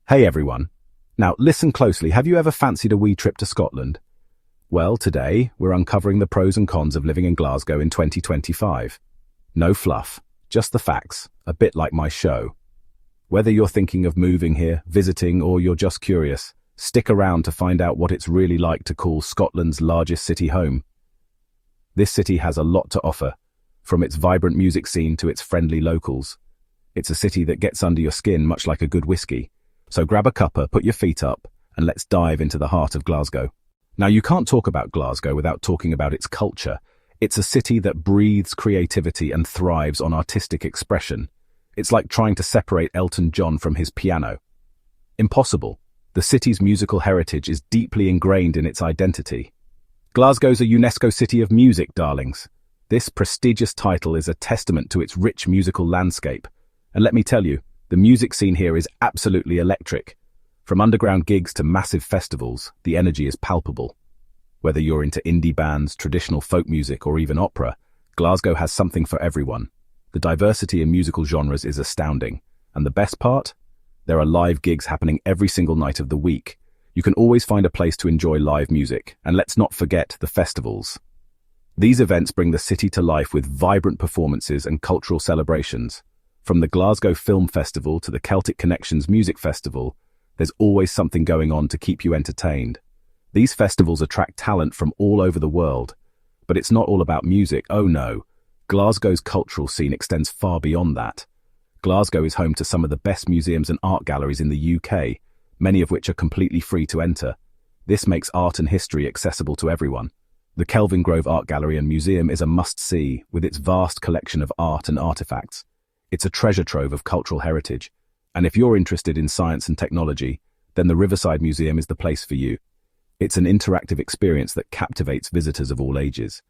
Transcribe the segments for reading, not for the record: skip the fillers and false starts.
Hey everyone. Now listen closely, have you ever fancied a wee trip to Scotland? Well, today we're uncovering the pros and cons of living in Glasgow in 2025. No fluff, just the facts, a bit like my show. Whether you're thinking of moving here, visiting, or you're just curious, stick around to find out what it's really like to call Scotland's largest city home. This city has a lot to offer, from its vibrant music scene to its friendly locals. It's a city that gets under your skin much like a good whiskey. So grab a cuppa, put your feet up, and let's dive into the heart of Glasgow. Now, you can't talk about Glasgow without talking about its culture. It's a city that breathes creativity and thrives on artistic expression. It's like trying to separate Elton John from his piano. Impossible. The city's musical heritage is deeply ingrained in its identity. Glasgow's a UNESCO City of Music, darlings. This prestigious title is a testament to its rich musical landscape. And let me tell you, the music scene here is absolutely electric. From underground gigs to massive festivals, the energy is palpable. Whether you're into indie bands, traditional folk music, or even opera, Glasgow has something for everyone. The diversity in musical genres is astounding. And the best part? There are live gigs happening every single night of the week. You can always find a place to enjoy live music, and let's not forget the festivals. These events bring the city to life with vibrant performances and cultural celebrations. From the Glasgow Film Festival to the Celtic Connections Music Festival, there's always something going on to keep you entertained. These festivals attract talent from all over the world. But it's not all about music, oh no. Glasgow's cultural scene extends far beyond that. Glasgow is home to some of the best museums and art galleries in the UK, many of which are completely free to enter. This makes art and history accessible to everyone. The Kelvingrove Art Gallery and Museum is a must-see, with its vast collection of art and artifacts. It's a treasure trove of cultural heritage. And if you're interested in science and technology, then the Riverside Museum is the place for you. It's an interactive experience that captivates visitors of all ages.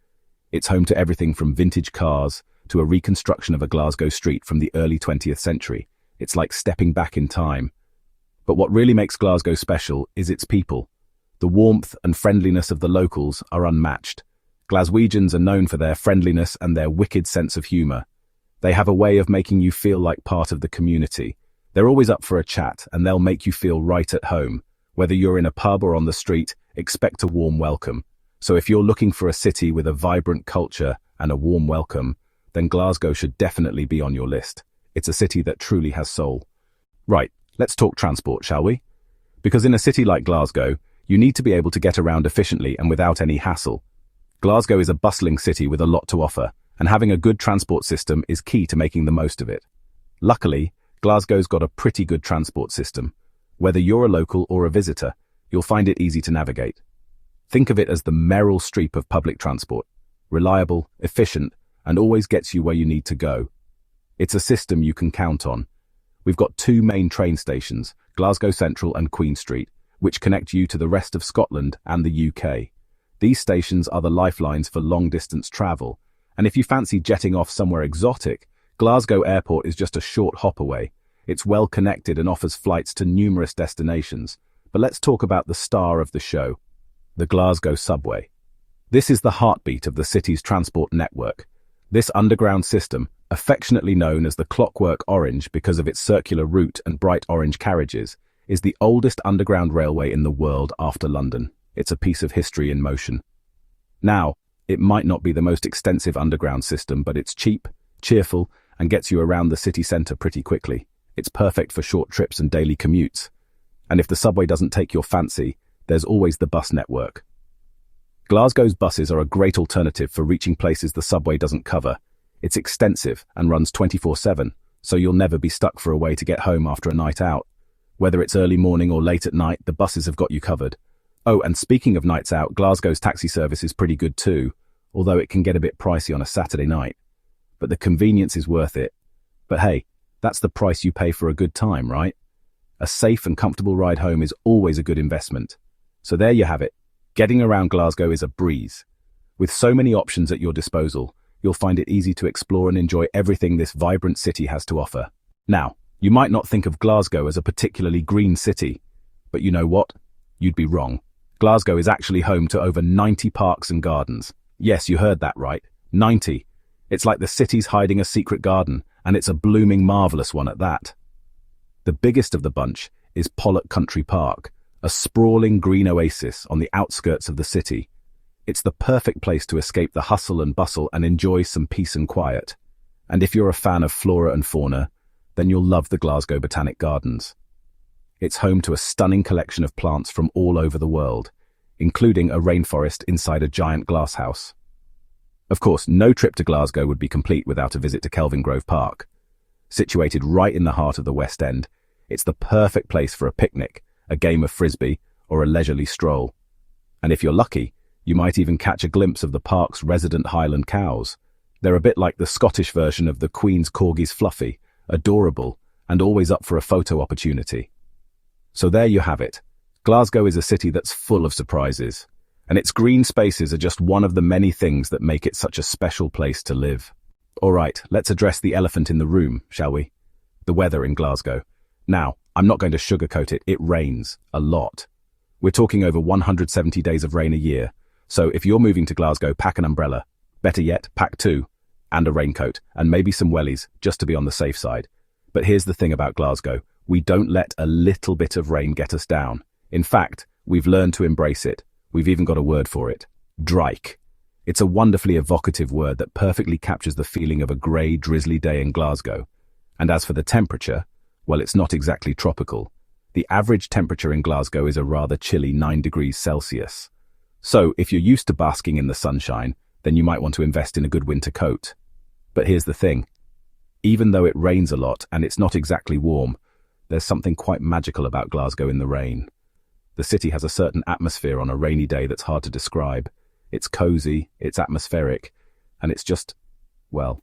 It's home to everything from vintage cars to a reconstruction of a Glasgow street from the early 20th century. It's like stepping back in time. But what really makes Glasgow special is its people. The warmth and friendliness of the locals are unmatched. Glaswegians are known for their friendliness and their wicked sense of humour. They have a way of making you feel like part of the community. They're always up for a chat, and they'll make you feel right at home. Whether you're in a pub or on the street, expect a warm welcome. So if you're looking for a city with a vibrant culture and a warm welcome, then Glasgow should definitely be on your list. It's a city that truly has soul. Right, let's talk transport, shall we? Because in a city like Glasgow, you need to be able to get around efficiently and without any hassle. Glasgow is a bustling city with a lot to offer, and having a good transport system is key to making the most of it. Luckily, Glasgow's got a pretty good transport system. Whether you're a local or a visitor, you'll find it easy to navigate. Think of it as the Meryl Streep of public transport. Reliable, efficient, and always gets you where you need to go. It's a system you can count on. We've got two main train stations, Glasgow Central and Queen Street, which connect you to the rest of Scotland and the UK. These stations are the lifelines for long-distance travel. And if you fancy jetting off somewhere exotic, Glasgow Airport is just a short hop away. It's well connected and offers flights to numerous destinations. But let's talk about the star of the show, the Glasgow subway. This is the heartbeat of the city's transport network. This underground system, affectionately known as the Clockwork Orange because of its circular route and bright orange carriages, is the oldest underground railway in the world after London. It's a piece of history in motion. Now, it might not be the most extensive underground system, but it's cheap, cheerful, and gets you around the city centre pretty quickly. It's perfect for short trips and daily commutes. And if the subway doesn't take your fancy, there's always the bus network. Glasgow's buses are a great alternative for reaching places the subway doesn't cover. It's extensive and runs 24/7, so you'll never be stuck for a way to get home after a night out. Whether it's early morning or late at night, the buses have got you covered. Oh, and speaking of nights out, Glasgow's taxi service is pretty good too, although it can get a bit pricey on a Saturday night. But the convenience is worth it. But hey, that's the price you pay for a good time, right? A safe and comfortable ride home is always a good investment. So there you have it. Getting around Glasgow is a breeze. With so many options at your disposal, you'll find it easy to explore and enjoy everything this vibrant city has to offer. Now, you might not think of Glasgow as a particularly green city, but you know what? You'd be wrong. Glasgow is actually home to over 90 parks and gardens. Yes, you heard that right. 90. It's like the city's hiding a secret garden, and it's a blooming marvellous one at that. The biggest of the bunch is Pollock Country Park, a sprawling green oasis on the outskirts of the city. It's the perfect place to escape the hustle and bustle and enjoy some peace and quiet. And if you're a fan of flora and fauna, then you'll love the Glasgow Botanic Gardens. It's home to a stunning collection of plants from all over the world, including a rainforest inside a giant glasshouse. Of course, no trip to Glasgow would be complete without a visit to Kelvingrove Park. Situated right in the heart of the West End, it's the perfect place for a picnic, a game of frisbee, or a leisurely stroll. And if you're lucky, you might even catch a glimpse of the park's resident Highland cows. They're a bit like the Scottish version of the Queen's Corgis, fluffy, adorable, and always up for a photo opportunity. So there you have it. Glasgow is a city that's full of surprises, and its green spaces are just one of the many things that make it such a special place to live. All right, let's address the elephant in the room, shall we? The weather in Glasgow. Now, I'm not going to sugarcoat it, it rains a lot. We're talking over 170 days of rain a year, so if you're moving to Glasgow, pack an umbrella. Better yet, pack two, and a raincoat, and maybe some wellies, just to be on the safe side. But here's the thing about Glasgow, we don't let a little bit of rain get us down. In fact, we've learned to embrace it. We've even got a word for it. Drike. It's a wonderfully evocative word that perfectly captures the feeling of a grey, drizzly day in Glasgow. And as for the temperature, well, it's not exactly tropical. The average temperature in Glasgow is a rather chilly 9 degrees Celsius. So, if you're used to basking in the sunshine, then you might want to invest in a good winter coat. But here's the thing. Even though it rains a lot and it's not exactly warm, there's something quite magical about Glasgow in the rain. The city has a certain atmosphere on a rainy day that's hard to describe. It's cozy, it's atmospheric, and it's just, well,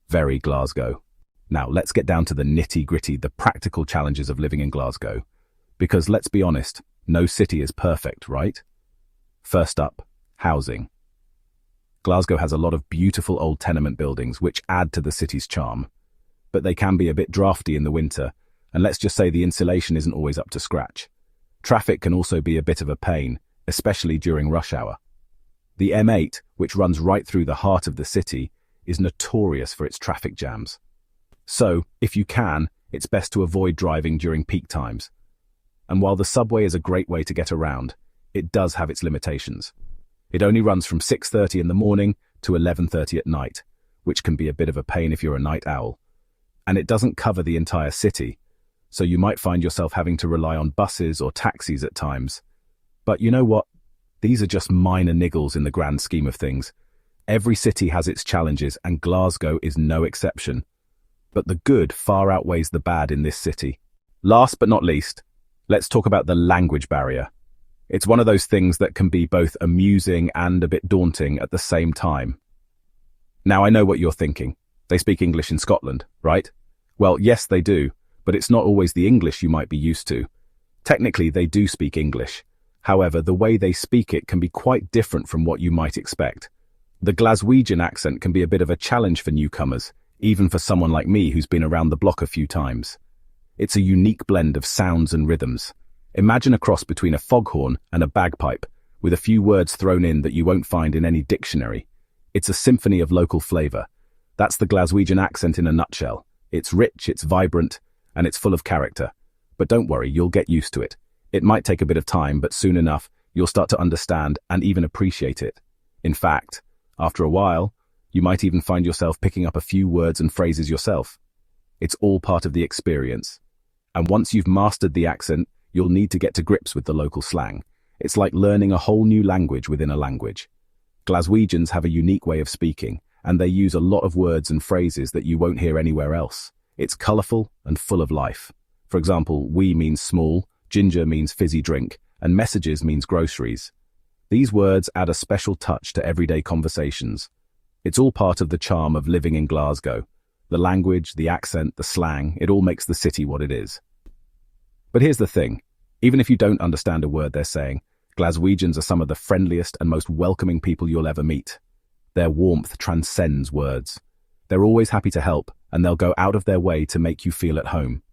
very Glasgow. Now, let's get down to the nitty-gritty, the practical challenges of living in Glasgow. Because let's be honest, no city is perfect, right? First up, housing. Glasgow has a lot of beautiful old tenement buildings which add to the city's charm. But they can be a bit drafty in the winter, and let's just say the insulation isn't always up to scratch. Traffic can also be a bit of a pain, especially during rush hour. The M8, which runs right through the heart of the city, is notorious for its traffic jams. So, if you can, it's best to avoid driving during peak times. And while the subway is a great way to get around, it does have its limitations. It only runs from 6:30 in the morning to 11:30 at night, which can be a bit of a pain if you're a night owl. And it doesn't cover the entire city, so you might find yourself having to rely on buses or taxis at times. But you know what? These are just minor niggles in the grand scheme of things. Every city has its challenges, and Glasgow is no exception. But the good far outweighs the bad in this city. Last but not least, let's talk about the language barrier. It's one of those things that can be both amusing and a bit daunting at the same time. Now, I know what you're thinking. They speak English in Scotland, right? Well, yes, they do, but it's not always the English you might be used to. Technically, they do speak English. However, the way they speak it can be quite different from what you might expect. The Glaswegian accent can be a bit of a challenge for newcomers, even for someone like me who's been around the block a few times. It's a unique blend of sounds and rhythms. Imagine a cross between a foghorn and a bagpipe, with a few words thrown in that you won't find in any dictionary. It's a symphony of local flavour. That's the Glaswegian accent in a nutshell. It's rich, it's vibrant, and it's full of character. But don't worry, you'll get used to it. It might take a bit of time, but soon enough, you'll start to understand and even appreciate it. In fact, after a while, you might even find yourself picking up a few words and phrases yourself. It's all part of the experience. And once you've mastered the accent, you'll need to get to grips with the local slang. It's like learning a whole new language within a language. Glaswegians have a unique way of speaking, and they use a lot of words and phrases that you won't hear anywhere else. It's colourful and full of life. For example, wee means small, ginger means fizzy drink, and messages means groceries. These words add a special touch to everyday conversations. It's all part of the charm of living in Glasgow. The language, the accent, the slang, it all makes the city what it is. But here's the thing. Even if you don't understand a word they're saying, Glaswegians are some of the friendliest and most welcoming people you'll ever meet. Their warmth transcends words. They're always happy to help, and they'll go out of their way to make you feel at home.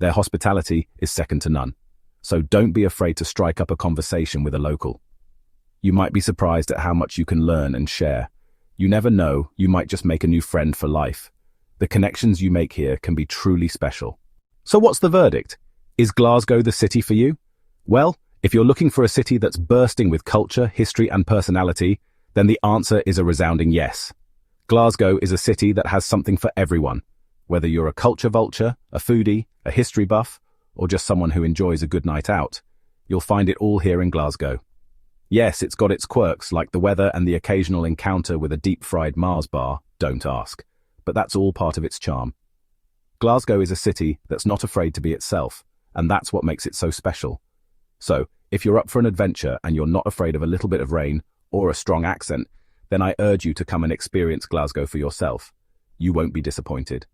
Their hospitality is second to none. So don't be afraid to strike up a conversation with a local. You might be surprised at how much you can learn and share. You never know, you might just make a new friend for life. The connections you make here can be truly special. So what's the verdict? Is Glasgow the city for you? Well, if you're looking for a city that's bursting with culture, history, and personality, then the answer is a resounding yes. Glasgow is a city that has something for everyone. Whether you're a culture vulture, a foodie, a history buff, or just someone who enjoys a good night out, you'll find it all here in Glasgow. Yes, it's got its quirks, like the weather and the occasional encounter with a deep-fried Mars bar, don't ask. But that's all part of its charm. Glasgow is a city that's not afraid to be itself, and that's what makes it so special. So, if you're up for an adventure and you're not afraid of a little bit of rain or a strong accent, then I urge you to come and experience Glasgow for yourself. You won't be disappointed.